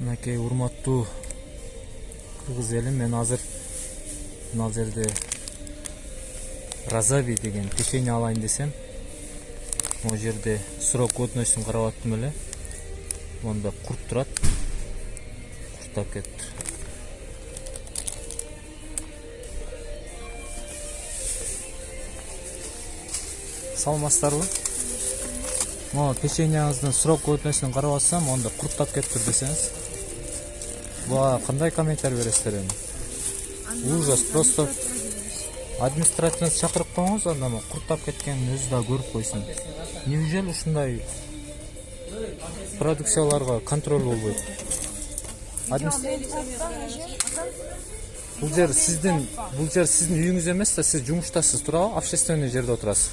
Мынакей урматтуу кыргыз элим, мен азыр мына жерде Разави деген печенье алайын десем, могу жерде срок годностьун карап аттым эле. Монда курт турат. Курттап кетти. Саламатсыздарбы? Могу печеньяңыздын срок годностьун карап атсам, монда курттап кетти десеңиз. Буга кандай комментарий бересиздер эми? Ужас, просто администрацияны чакырып коюңуз, анда курттап кеткенин өзү да көрүп койсун. Неужели ушундай продукцияларга контроль болбойт? Бул жер сиздин үйүңүз эмес да, сиз жумуштасыз, туурабы? Общественный жерде отурасыз.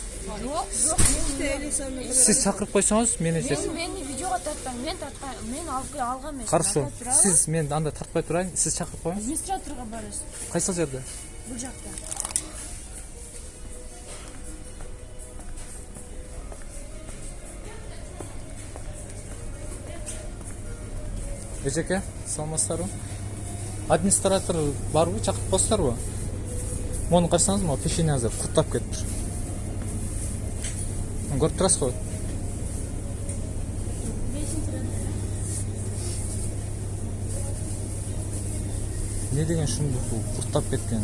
Сиз чакырып койсоңуз, мени видеого тарттым, мен алгам эмес. Хорошо. Сиз мен анда тартпай турайын, сиз чакырып коюңуз. Администраторго барасыз. Кайсыл жерде? Бул жакта. Эжеке, саламатсыздарбы? Администратор барбы, чакырып коесуздарбы? Мону карасаңыз, могу печеньяңызды курттап кетиптир. Көрүп турасыз го? Не деген ушундук бул курттап кеткен?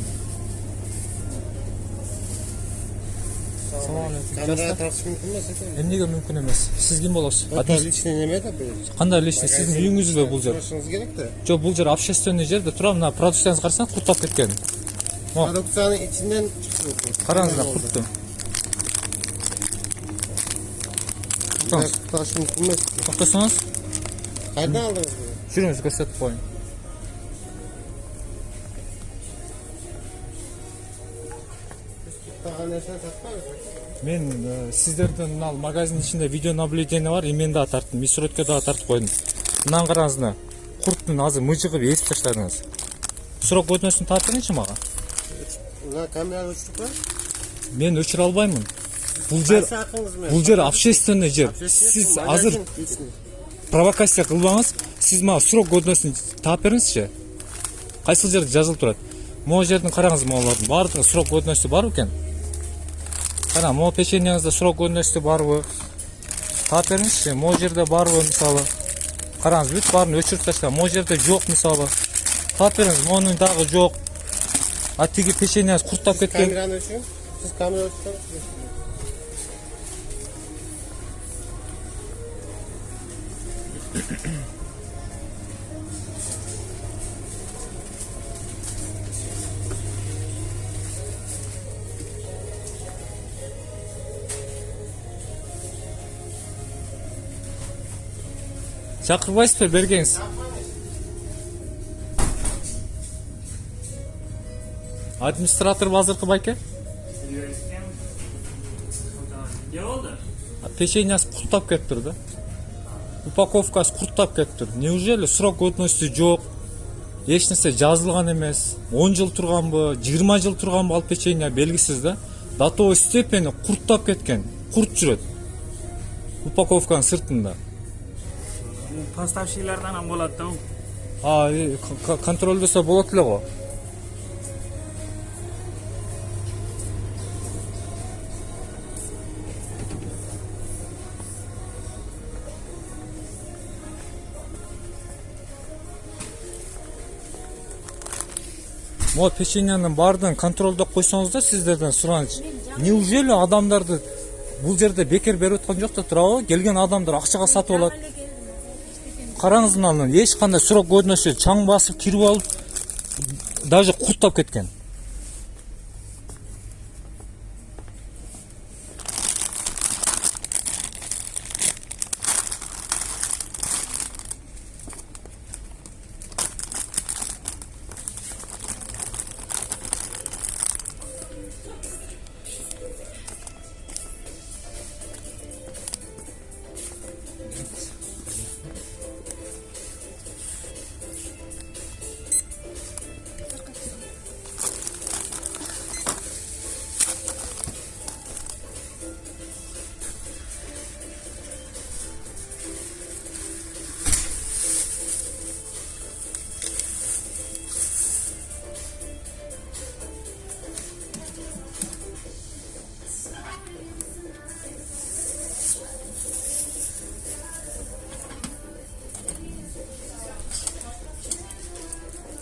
Камерага тартыш мүмкүн эмес экен. Эмнеге мүмкүн эмес? Сиз ким болосуз? Личный неме да бул. Кандай личный? Сиздин үйүңүзбү бул жер? Турушуңуз керек да. Жок, бул жер общественный жерде тура, мына продукцияңызды карасаңыз курттап кеткен. Продукциянын ичинен чыгып. Караңыздар, куртту. Тартыш мүмкүн эмес. Токтосоңуз, Кайдан алдыңыз? жүрүңүз, көрсөтүп коеюн. Таган нерсени сатпайбыз. Мен сиздердин мына магазин ичинде видео наблюдение бар, мен дагы тарттым, мисротке дагы тартып койдум. Мынаны караңыздар. Курттун азыр мыжыгып эзип таштадыңыз. Срок годностьун таап бериңичи мага. Мына камераны өчүрүп коюш. Мен өчүрө албаймын. Бул жер общественный жер. Сиз азыр провокация кылбаңыз. Сиз мага срок годностьун таап бериңизчи. Кайсыл жерде жазылып турат? Могу жердин караңыз, могулардын баардыгы срок годностьу бар экен. Кара, могу печеньяңызда срок годностьу барбы? Таап бериңизчи. Могу жерде барбы, мисалы? Караңыз, бүт баарын өчүрүп таштаган. Могу жерде жок, мисалы. Таап бериңиз, могунун дагы жок. А тиги печеньяңыз курттап кеткен. Камераны өчүрүп, сиз камера өчүрүп. Чакырбайсызбы, бергеңиз. Администратор азыркы байке? Не oldu? Печеньясы курттап кетиптир да. Упаковкасы курттап кетиптир. Неужели срок годности жок? Эч нерсе жазылган эмес. 10 жыл турганбы, 20 жыл турганбы ал печенье белгисиз да. До той степени курттап кеткен. Курт жүрөт. Упаковканын сыртында. Поставщийлерden ham bo'ladi da. Контролдосо болот эле го. Мо печеньянын баардыгын контролдоп койсоңуз да, сиздерден сураныч. Неужели адамдарды бул жерде бекер берип аткан жок да, туурабы? Келген адамдар акчага сатып алат. Караңыз, мынаны эч кандай срок годности чаң басып кирип алып, даже курттап кеткен.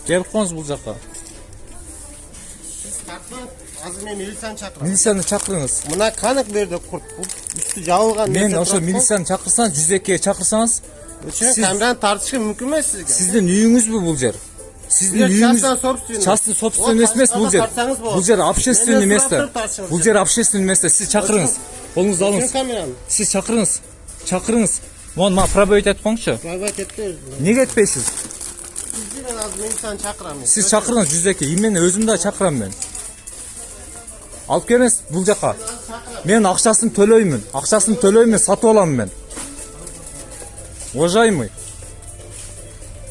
Келип коңуз бул жака. Siz tartmang. Hozir men militsiyani chaqiraman. Милицияны чакырыңыз. Mına kanık berdi kurt. Üstü jabılgan. Мен ошо милицияны чакырсаңыз, 102-ге чакырсаңыз, Siz kamerani tartışın mümkün mü sizge? сиздин үйүңүзбү бул жер? Сиздин үйүңүз частный собственный эмес бул жер. Бул жер общественный место. Бул жер общественный место. Сиз чакырыңыз. Колуңузду алыңыз. Kameranı. Сиз чакырыңыз. Чакырыңыз. Мага пробовать этип коңчу. Private etti. Неге этпейсиз? Siz bilen az militsiyanı çaqıramın. Сиз чакырыңыз 102. Эмени өзүм да чакырам мен. Алып келиңиз бул жака. Мен акчасын төлөймүн. Акчасын төлөймүн, сатып алам мен. Уважаемый.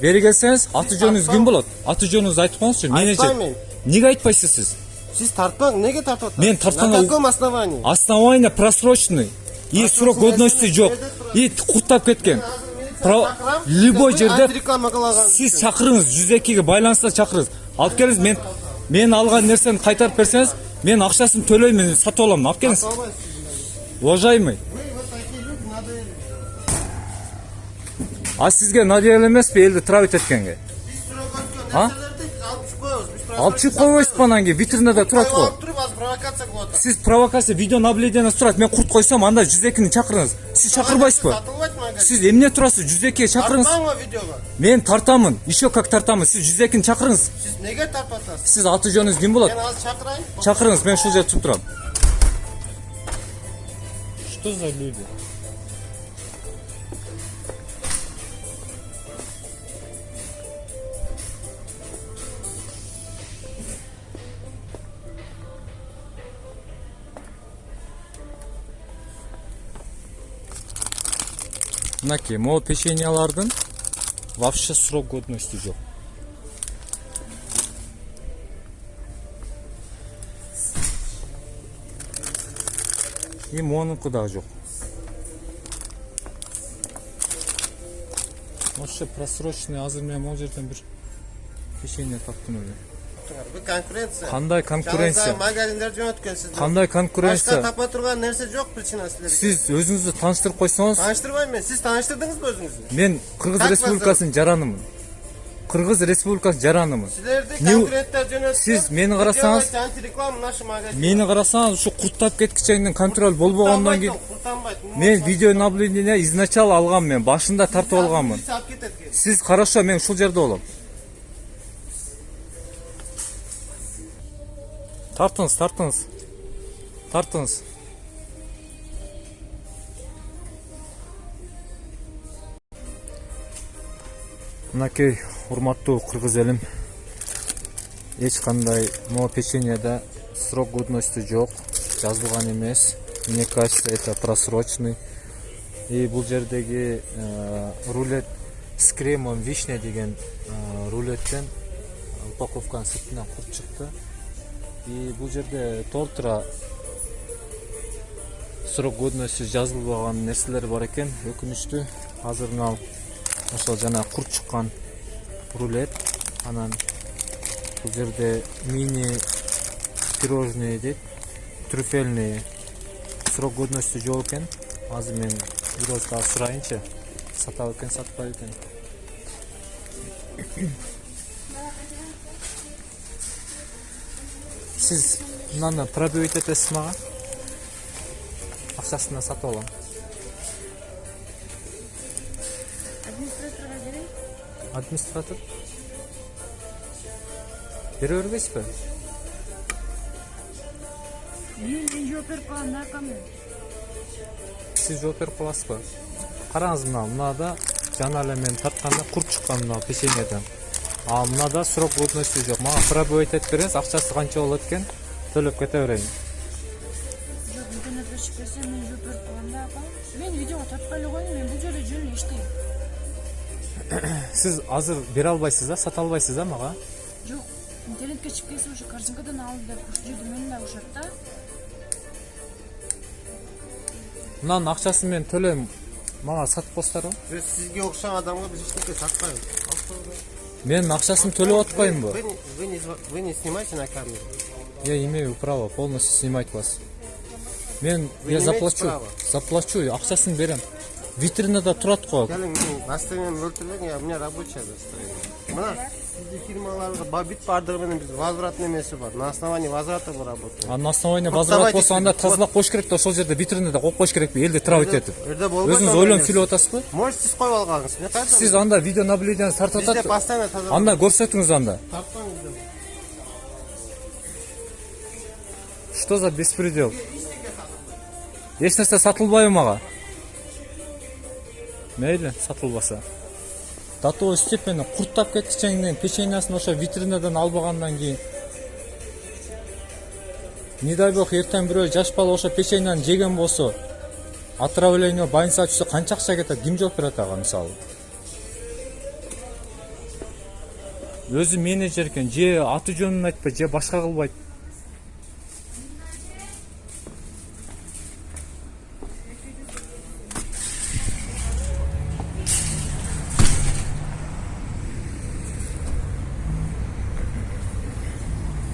Бери келсеңиз, аты жөнүңүз ким болот? Аты жөнүңүздү айтып коңузчу. Менеджер. Айтпайм мен. Неге айтпайсыз сиз? Siz tartmang. Nege tartıyorsunuz? Men tartmanga- На каком основании? Основание просроченный. И срок годности жок. И курттап кеткен. Любой жерде Реклама кылаган. сиз чакырыңыз, 102-ге байланыста чакырыңыз. Алып келиңиз, мен алган нерсени кайтарып берсеңиз, мен акчасын төлөймүн, сатып алам. Алып келиңиз. Уважаемый. Вы вот такие люди, надо... А сизге надел эмеспи элди травить эткенге? Biz sürok ötken Ha? nerselerdi alıp çıkıyoruz. Biz Алып чыгып койбойсузбу анан кийин витринада турат го. Alıp durup az provokasiya kılıyoruz. Сиз провокация, видео наблюдение турат. Мен курт койсом, анда 102-ни чакырыңыз. Сиз чакырбайсызбы? Satılmayın mı? Сиз эмне турасыз? 102-ге чакырыңыз. Tartmang mı videoga? Мен тартамын. Еще как тартамын. Сиз 102-ни чакырыңыз. Siz nege tartıyorsunuz? Сиз аты жөнүңүз ким болот? Ben az çakırayım. Чакырыңыз, мен ушул жерде туруп турам. Что за люди? Мынакей, могу печеньялардын вообще срок годности жок. И монуку да жок. Вообще просроченный, азыр мен могу жерден бир печенье таптым эле. Bu konkurensiya. Кандай конкуренция? Magazinler jo'natgan sizlar. Кандай Başka конкуренция? tapa turgan narsa yo'q причина sizlarga. Сиз өзүңүздү тааныштырып койсоңуз, Tanıştırmayın. Siz tanıştırdınız mı özünüzü? мен Кыргыз Так Республикасынын жаранымын. Кыргыз Республикасынын жаранымын. Sizlerde Ne- konkurentler jo'natgan. Siz meni qarasangiz- Anti-reklam naşı magazin. Мени карасаңыз, ушу курттап кеткичеңдин контроль болбогондон кийин мен видео наблюдение изначально алгам, мен башында тартып алганмын. Сиз хорошо, мен ушул жерде болом. Тартыңыз, тартыңыз. Тартыңыз. Мынакей, урматтуу кыргыз элим. Эч кандай могу печеньеде срок годности жок, жазылган эмес. Мне кажется, это просроченный. И бул жердеги рулет с кремом вишня деген рулеттен упаковканын сыртынан курт чыкты. И бул жерде толтура срок годности жазылбаган нерселер бар экен. Өкүнүчтүү. Азыр мына ошол жана курт чыккан рулет. Анан бул жерде мини пирожные дейт, трюфельные. Срок годности жок экен. Азыр мен бирозга сурайынчы. Сатабы экен, сатпайбы экен. Сиз мынаны пробовать этесиз мага? Акчасына сатып алам. Администраторға керек. Администратор? Бере бербейсизби? Мен жооп берип калам, наркоман. Сиз жооп берип каласызбы? Караңыз, мынада жана эле мен тартканда курт чыккан мына печеньеден. А мынада срок годности жок. Мага пробовать этип бериңиз, акчасы канча болот экен? Төлөп кете берейин. Жок, интернетке чыгып берсем мен жооп берип калам да, апа. Мен видеого тарткан эле койдум, мен бул жерде жөн иштейм. Сиз азыр бере албайсыз да, сата албайсыз да мага? Жок, интернетке чыгып келсе ошо картинкадан алды деп ушул жерде менин да ушат да. Мынанын акчасын мен төлөйм. Мага сатып коесуздарбы? Biz sizge okşan adamga biz hiç satmayız. Мен акчасын төлөп атпаймынбы? Вы не снимайте на камеру. Я имею право полностью снимать вас. Мен Вы я не заплачу. имеете права. Заплачу, акчасын берем. Витринада турат го. Gelin, настроение өлтірмеyin ya, у меня рабочая настроение. Мына, Бізде фирмаларда бүт бардығы менен биз возврат немеси бар. На основании возврата мы работаем. А на основании возврат болсо анда тазалап коюш керек да, ошол жерде витринада коюп коюш керекпи, элди трабит этип. Өзүңүз ойлонуп сүйлөп атасызбы? Может, сиз коюп алганыңыз. Мен кайдан? Сиз анда видео наблюдение тартып Бизде атат. постоянно таза. Анда көрсөтүңүз анда. Тартпаңыз. Что за беспредел? Эч нерсе сатылбайбы мага? Мейли, сатылбаса. Татоо степени курттап кеткичеңден печеньясын ошо витринадан албагандан кийин. Не дай бог эртең бирөө жаш бала ошо печеньяны жеген болсо, отравление, больница түшсө канча акча кетет? Ким жооп берет ага мисалы? Өзү менеджер экен, же аты жөнүн айтпайт, же башка кылбайт.